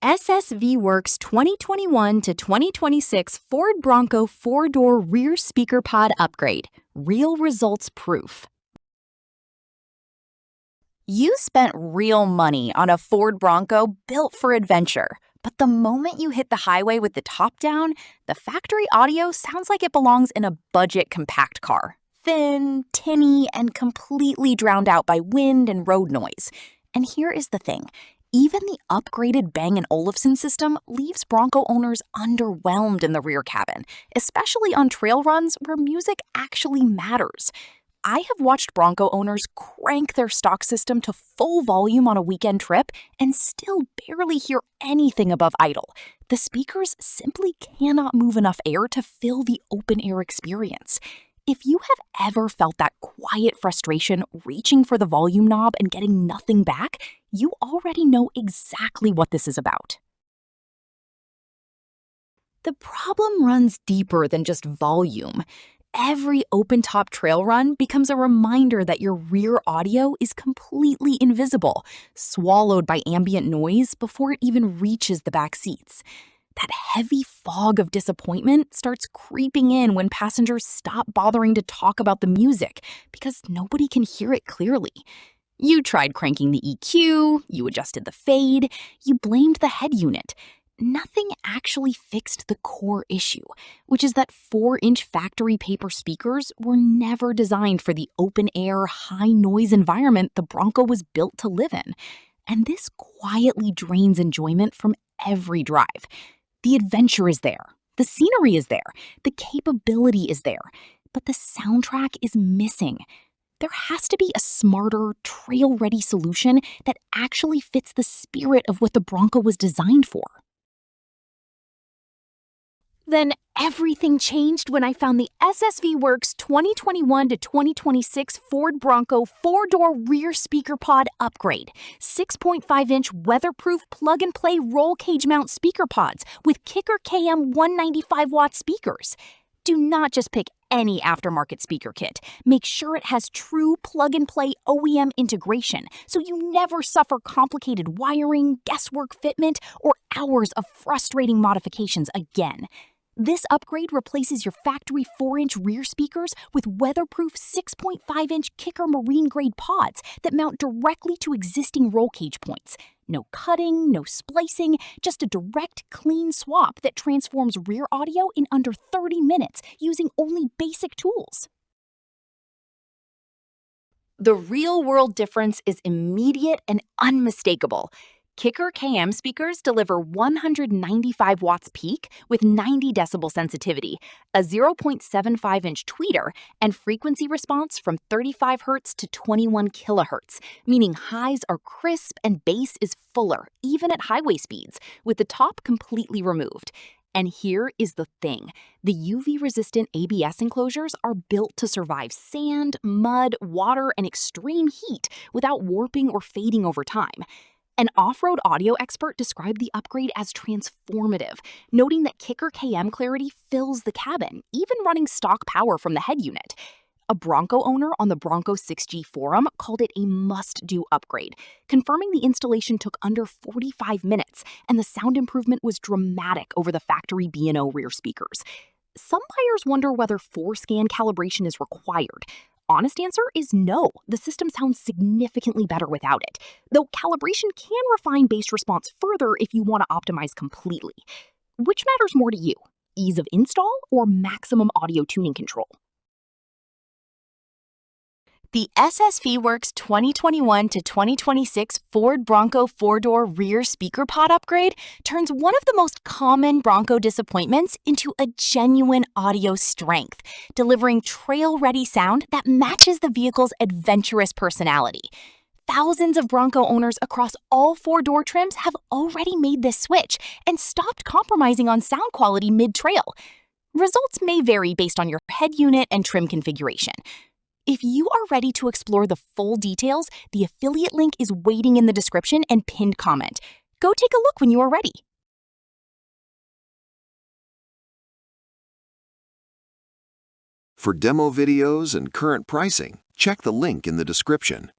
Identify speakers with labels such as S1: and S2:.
S1: SSV Works 2021 to 2026 Ford Bronco 4-door rear speaker pod upgrade. Real results proof. You spent real money on a Ford Bronco built for adventure. But the moment you hit the highway with the top down, the factory audio sounds like it belongs in a budget compact car. Thin, tinny, and completely drowned out by wind and road noise. And here is the thing. Even the upgraded Bang & Olufsen system leaves Bronco owners underwhelmed in the rear cabin, especially on trail runs where music actually matters. I have watched Bronco owners crank their stock system to full volume on a weekend trip and still barely hear anything above idle. The speakers simply cannot move enough air to fill the open-air experience. If you have ever felt that quiet frustration reaching for the volume knob and getting nothing back, you already know exactly what this is about. The problem runs deeper than just volume. Every open-top trail run becomes a reminder that your rear audio is completely invisible, swallowed by ambient noise before it even reaches the back seats. That heavy fog of disappointment starts creeping in when passengers stop bothering to talk about the music because nobody can hear it clearly. You tried cranking the EQ, you adjusted the fade, you blamed the head unit. Nothing actually fixed the core issue, which is that 4-inch factory paper speakers were never designed for the open-air, high-noise environment the Bronco was built to live in. And this quietly drains enjoyment from every drive. The adventure is there, the scenery is there, the capability is there, but the soundtrack is missing. There has to be a smarter, trail-ready solution that actually fits the spirit of what the Bronco was designed for. Then everything changed when I found the SSV Works 2021 to 2026 Ford Bronco 4-door rear speaker pod upgrade. 6.5-inch weatherproof plug-and-play roll cage mount speaker pods with Kicker KM 195-watt speakers. Do not just pick any aftermarket speaker kit. Make sure it has true plug-and-play OEM integration so you never suffer complicated wiring, guesswork fitment, or hours of frustrating modifications again. This upgrade replaces your factory 4-inch rear speakers with weatherproof 6.5-inch Kicker marine-grade pods that mount directly to existing roll cage points. No cutting, no splicing, just a direct, clean swap that transforms rear audio in under 30 minutes using only basic tools. The real-world difference is immediate and unmistakable. Kicker KM speakers deliver 195 watts peak with 90 decibel sensitivity, a 0.75-inch tweeter, and frequency response from 35 Hz to 21 kHz, meaning highs are crisp and bass is fuller, even at highway speeds, with the top completely removed. And here is the thing. The UV-resistant ABS enclosures are built to survive sand, mud, water, and extreme heat without warping or fading over time. An off-road audio expert described the upgrade as transformative, noting that Kicker KM clarity fills the cabin, even running stock power from the head unit. A Bronco owner on the Bronco 6G forum called it a must-do upgrade, confirming the installation took under 45 minutes and the sound improvement was dramatic over the factory B&O rear speakers. Some buyers wonder whether 4-scan calibration is required. Honest answer is no. The system sounds significantly better without it, though calibration can refine bass response further if you want to optimize completely. Which matters more to you, ease of install or maximum audio tuning control? The SSV Works 2021 to 2026 Ford Bronco 4-door rear speaker pod upgrade turns one of the most common Bronco disappointments into a genuine audio strength, delivering trail-ready sound that matches the vehicle's adventurous personality. Thousands of Bronco owners across all 4 door trims have already made this switch and stopped compromising on sound quality mid-trail. Results may vary based on your head unit and trim configuration. If you are ready to explore the full details, the affiliate link is waiting in the description and pinned comment. Go take a look when you are ready.
S2: For demo videos and current pricing, check the link in the description.